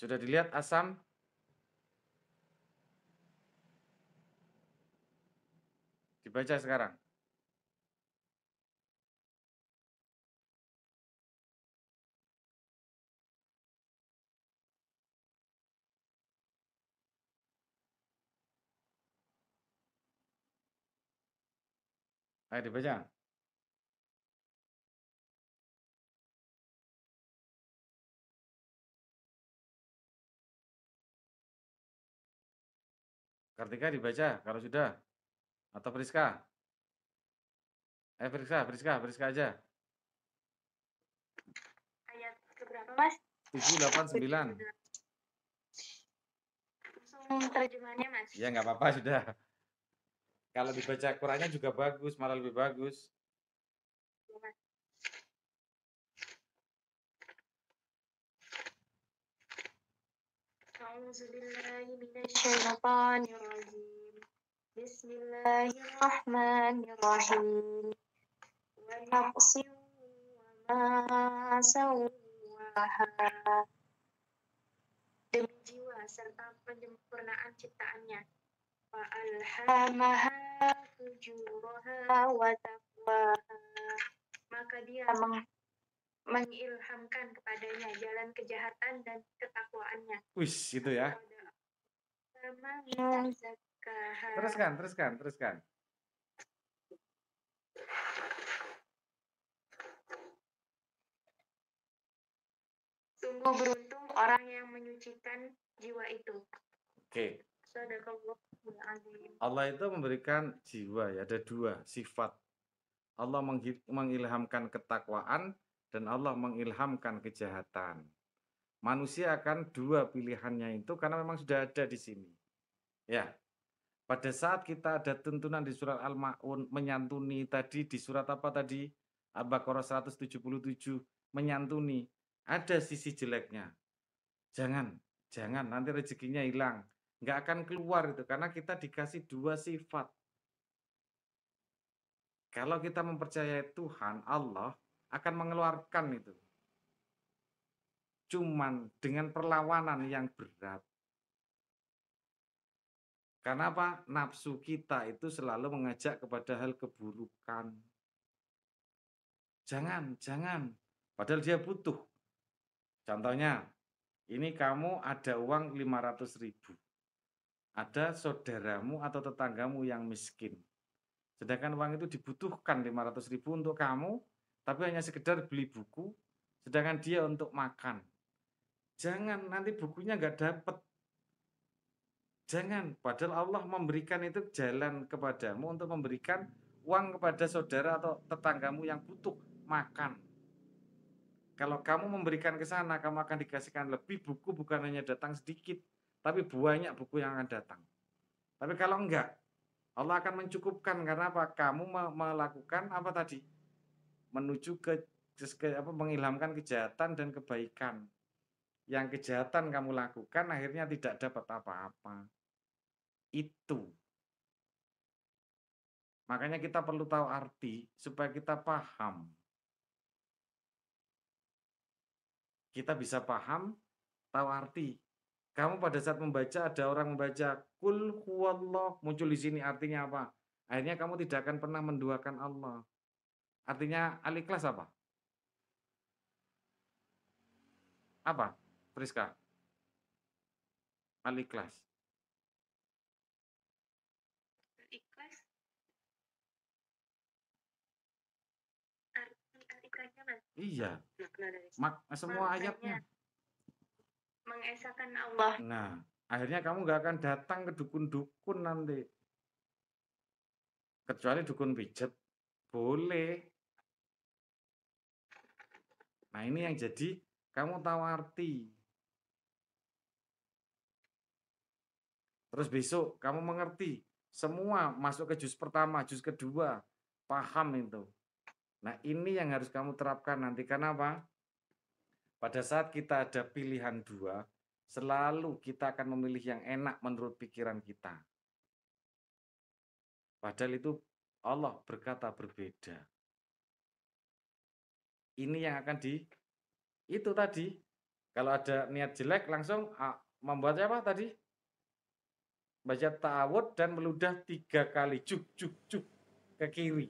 Sudah dilihat asam? Dibaca sekarang. Ayo dibaca. Kartika dibaca kalau sudah. Atau Friska? Friska aja. Ayat keberapa, Mas? 7, 8, 9. Langsung terjemahannya, Mas. Ya nggak apa-apa sudah. Kalau dibaca Qurannya juga bagus, malah lebih bagus. Bismillahirrahmanirrahim. Wa nafsin wa ma sawwaha. Demi jiwa serta penyempurnaan ciptaannya. Wa alhamaha fujuraha wa taqwaha. Maka dia mengilhamkan kepadanya jalan kejahatan dan ketakwaannya. Wis, itu ya. Teruskan. Sungguh beruntung orang yang menyucikan jiwa itu. Oke. Allah itu memberikan jiwa ya, ada 2 sifat. Allah mengilhamkan ketakwaan dan Allah mengilhamkan kejahatan. Manusia akan 2 pilihannya itu karena memang sudah ada di sini. Ya. Pada saat kita ada tuntunan di surat Al-Ma'un menyantuni tadi di surat apa tadi? Al-Baqarah 177 menyantuni. Ada sisi jeleknya. Jangan nanti rezekinya hilang. Nggak akan keluar itu karena kita dikasih 2 sifat. Kalau kita mempercayai Tuhan, Allah akan mengeluarkan itu. Cuman dengan perlawanan yang berat. Karena apa? Nafsu kita itu selalu mengajak kepada hal keburukan. Jangan. Padahal dia butuh. Contohnya, ini kamu ada uang 500.000. Ada saudaramu atau tetanggamu yang miskin. Sedangkan uang itu dibutuhkan 500.000 untuk kamu, tapi hanya sekedar beli buku, sedangkan dia untuk makan. Jangan, nanti bukunya nggak dapat. Jangan, padahal Allah memberikan itu jalan kepadamu untuk memberikan uang kepada saudara atau tetanggamu yang butuh makan. Kalau kamu memberikan ke sana, kamu akan dikasihkan lebih buku, bukan hanya datang sedikit, tapi banyak buku yang akan datang. Tapi kalau enggak, Allah akan mencukupkan karena apa? Kamu melakukan apa tadi? Menuju ke mengilhamkan kejahatan dan kebaikan. Yang kejahatan kamu lakukan akhirnya tidak dapat apa-apa. Itu. Makanya kita perlu tahu arti supaya kita paham. Kita bisa paham, tahu arti. Kamu pada saat membaca, ada orang membaca Qul huwallah, muncul di sini artinya apa? Akhirnya kamu tidak akan pernah menduakan Allah. Artinya Al-Ikhlas apa? Apa? Friska? Al-Ikhlas. Ikhlas. Artinya, Mas. Iya. Semua ayatnya. Mengesahkan Allah. Nah, akhirnya kamu nggak akan datang ke dukun-dukun nanti. Kecuali dukun pijat. Boleh. Nah, ini yang jadi kamu tahu arti. Terus besok kamu mengerti. Semua masuk ke juz pertama, juz kedua. Paham itu. Nah, ini yang harus kamu terapkan nanti. Karena apa? Pada saat kita ada pilihan 2, selalu kita akan memilih yang enak menurut pikiran kita. Padahal itu Allah berkata berbeda. Ini yang akan itu tadi, Kalau ada niat jelek langsung membuat apa tadi? Baca ta'awud dan meludah 3 kali juk ke kiri.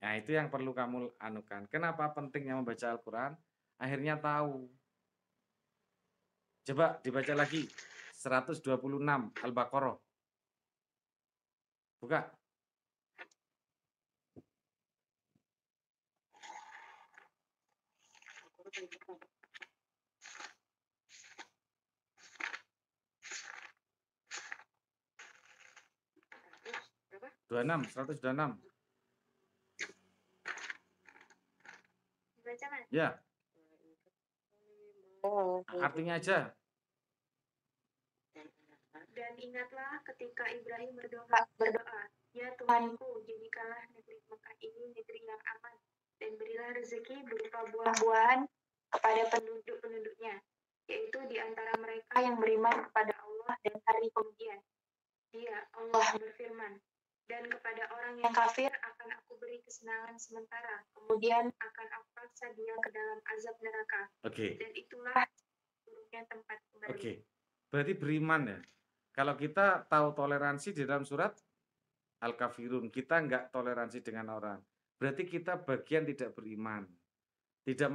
Nah, itu yang perlu kamu anukan. Kenapa pentingnya membaca Al-Quran? Akhirnya tahu. Coba dibaca lagi. 126 Al-Baqarah. Buka. Berapa? 126. Dibaca kan? Ya. Artinya aja. Dan ingatlah ketika Ibrahim berdoa, ya Tuhanku, jadikanlah negeri Mekah ini negeri yang aman, dan berilah rezeki berupa buah-buahan kepada penduduk-penduduknya, yaitu di antara mereka yang beriman kepada Allah dan hari kemudian. Dia, Allah berfirman, dan kepada orang yang kafir akan aku beri kesenangan sementara, kemudian akan aku paksa dia ke dalam azab neraka. Oke. Dan itulah buruknya tempat kembali. Oke. Berarti beriman ya. Kalau kita tahu toleransi di dalam surat Al-Kafirun, kita nggak toleransi dengan orang. Berarti kita bagian tidak beriman. Tidak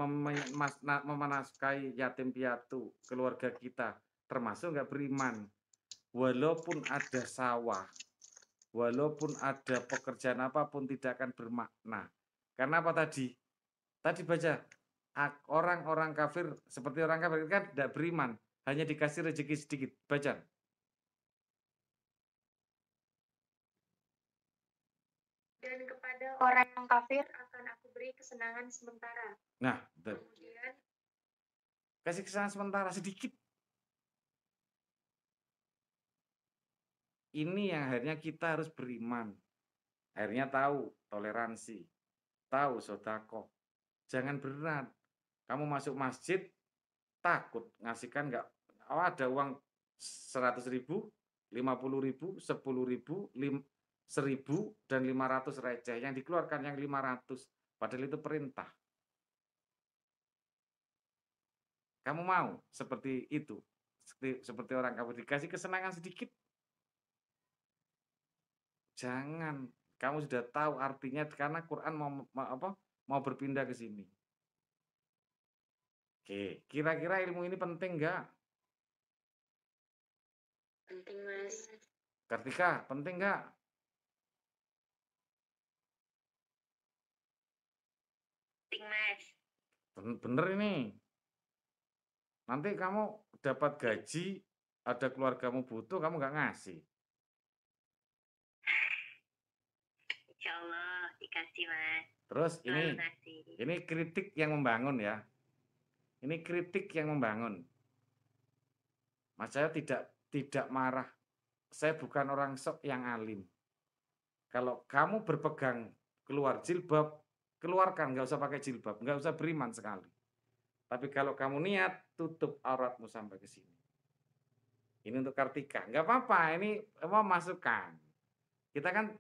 memanaskai yatim piatu, keluarga kita. Termasuk nggak beriman. Walaupun ada sawah, walaupun ada pekerjaan apapun tidak akan bermakna. Karena apa tadi? Tadi baca, orang-orang kafir, seperti orang kafir kan tidak beriman. Hanya dikasih rezeki sedikit. Baca. Dan kepada orang yang kafir akan aku beri kesenangan sementara. Nah, kemudian kasih kesenangan sementara sedikit. Ini yang akhirnya kita harus beriman. Akhirnya tahu toleransi, tahu sedekah. Jangan berat. Kamu masuk masjid takut ngasihkan nggak? Oh, ada uang 100.000, 50.000, 10.000, 1.000 dan 500 receh. Yang dikeluarkan yang 500. Padahal itu perintah. Kamu mau seperti itu? Seperti orang kamu dikasih kesenangan sedikit? Jangan. Kamu sudah tahu artinya karena Quran mau berpindah ke sini. Oke, kira-kira ilmu ini penting nggak? Penting, Mas. Kartika, penting nggak? Penting, Mas. Bener ini. Nanti kamu dapat gaji, ada keluargamu butuh, kamu nggak ngasih. Insya Allah dikasih, Mas. Terus ini kritik yang membangun ya. Ini kritik yang membangun. Mas saya tidak marah. Saya bukan orang sok yang alim. Kalau kamu berpegang keluar jilbab, keluarkan, nggak usah pakai jilbab, nggak usah beriman sekali. Tapi kalau kamu niat, tutup auratmu sampai ke sini. Ini untuk Kartika, nggak apa-apa. Ini masukan. Kita kan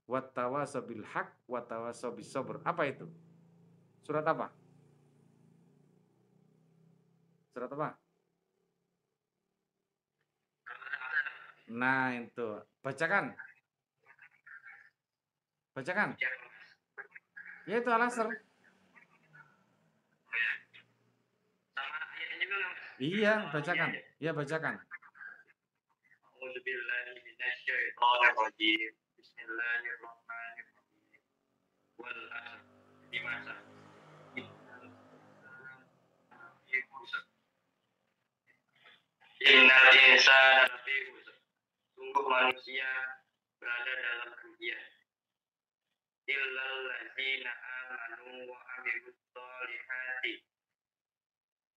wattawasau bil haq, wattawasau bis sabr. Apa itu? Surat apa? Surat apa? Nah, itu. Bacakan. Bacakan. Ya itu Al-Asr. Iya, bacakan. Iya, bacakan. Bismillahirrahmanirrahim. Wal 'asr. Di masa. Innal insana lafi khusr. Sungguh manusia berada dalam kerugian. Illal ladzina amanu wa amilus sholihati.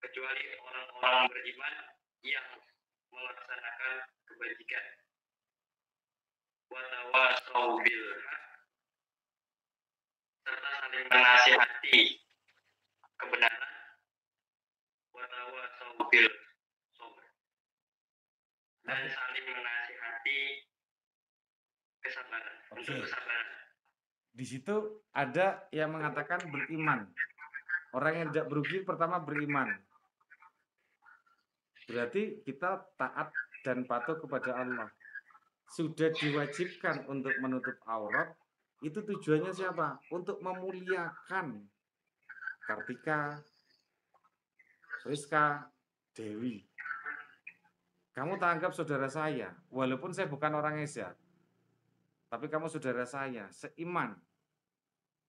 Kecuali orang-orang beriman yang melaksanakan kebajikan. Wa tawasau bil haq, serta saling menasihati kebenaran. Wa tawasau bil sabr, dan saling menasihati kesabaran. Untuk kesabaran. Di situ ada yang mengatakan beriman. Orang yang tidak berugi pertama beriman. Berarti kita taat dan patuh kepada Allah. Sudah diwajibkan untuk menutup aurat, itu tujuannya siapa? Untuk memuliakan Kartika, Friska, Dewi. Kamu tak anggap saudara saya, walaupun saya bukan orang Asia, tapi kamu saudara saya, seiman.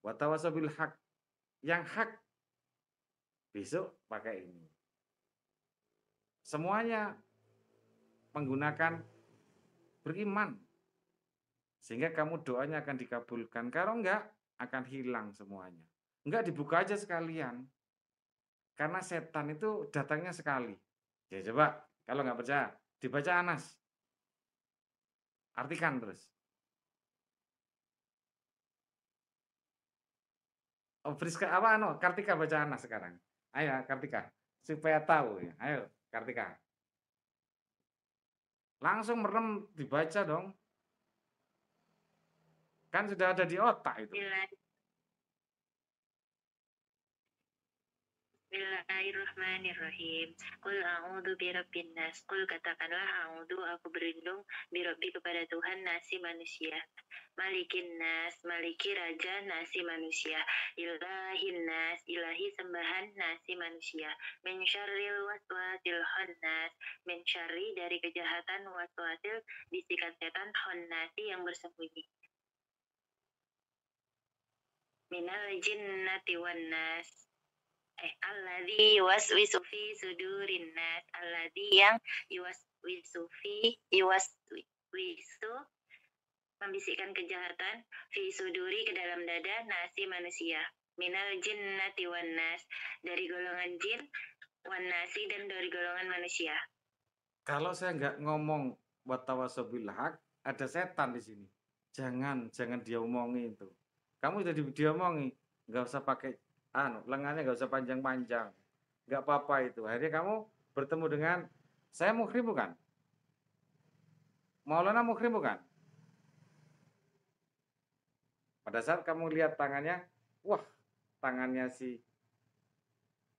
Watawasabil hak, yang hak, besok pakai ini. Semuanya menggunakan beriman. Sehingga kamu doanya akan dikabulkan. Kalau enggak, akan hilang semuanya. Enggak, dibuka aja sekalian. Karena setan itu datangnya sekali. Ya coba, kalau nggak percaya, dibaca Anas. Artikan terus. Oh, Friska apa Kartika baca Anas sekarang. Ayo Kartika, supaya tahu ya. Ayo Kartika. Langsung merem dibaca dong. Kan sudah ada di otak itu. Bismillahirrahmanirrahim. Qul a'udzu birabbin nas. Qul katakanlah a'udzu aku berlindung birabbi kepada Tuhan nasi manusia. Malikin nas, maliki raja nasi manusia. Ilahin nas, ilahi sembahan nasi manusia. Min syarril waswasil khannas, min syarri dari kejahatan waswasil bisikan setan khannasi yang bersembunyi. Minal jinnati wan nas. Alladzi yuwaswisu fi sudurin nas, alladzi yang yuwaswisu membisikkan kejahatan fi suduri ke dalam dada nasi manusia, minal jinnati wan nas dari golongan jin, wan nasi dan dari golongan manusia. Kalau saya nggak ngomong watawasabil hak, ada setan di sini. Jangan dia omongin itu. Kamu udah dia omongi, nggak usah pakai lengannya nggak usah panjang-panjang, nggak apa-apa itu. Akhirnya kamu bertemu dengan saya muhrim bukan? Maulana muhrim bukan? Pada saat kamu lihat tangannya, wah tangannya si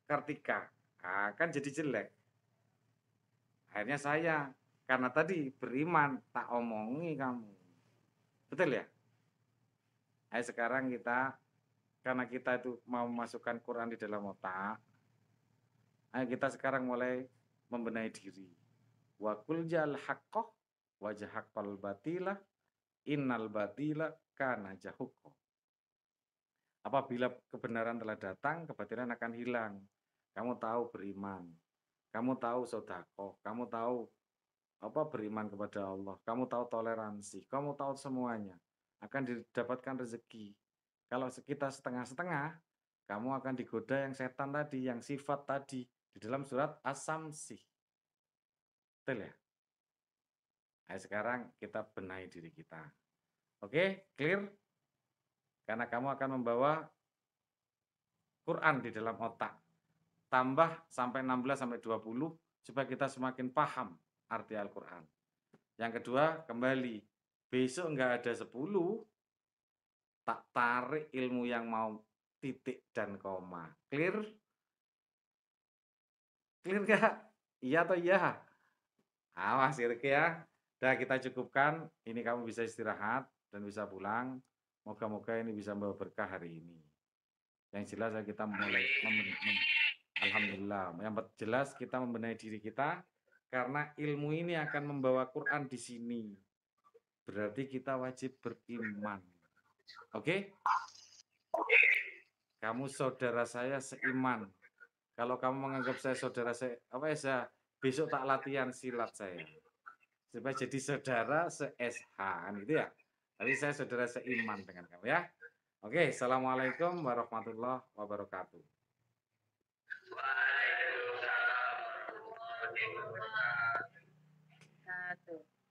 Kartika, kan jadi jelek. Akhirnya saya, karena tadi beriman, tak omongi kamu. Betul ya? Ayo sekarang kita, karena kita itu mau memasukkan Quran di dalam otak, ayo kita sekarang mulai membenahi diri. Wa qul ja'al haqqah wa jahaqqal batila innal batila kana jahuqqah. Apabila kebenaran telah datang, kebatilan akan hilang. Kamu tahu beriman, kamu tahu sedekah, kamu tahu beriman kepada Allah, kamu tahu toleransi, kamu tahu semuanya, akan didapatkan rezeki. Kalau kita setengah-setengah, kamu akan digoda yang setan tadi, yang sifat tadi, di dalam surat As-Samsi. Betul ya? Nah, sekarang kita benahi diri kita. Oke, clear? Karena kamu akan membawa Quran di dalam otak. Tambah sampai 16 sampai 20 supaya kita semakin paham arti Al-Quran. Yang kedua, kembali. Besok enggak ada 10, tak tarik ilmu yang mau titik dan koma. Clear? Clear enggak? Iya atau iya? Awas ya. Dah kita cukupkan. Ini kamu bisa istirahat dan bisa pulang. Moga-moga ini bisa membawa berkah hari ini. Yang jelas kita mulai alhamdulillah. Yang jelas kita membenahi diri kita karena ilmu ini akan membawa Quran di sini. Berarti kita wajib beriman. Oke? Kamu saudara saya seiman. Kalau kamu menganggap saya saudara saya, besok tak latihan silat saya. Supaya jadi saudara se-SH, gitu ya. Tapi saya saudara seiman dengan kamu ya. Oke, assalamualaikum warahmatullahi wabarakatuh. Waalaikumsalam warahmatullahi wabarakatuh.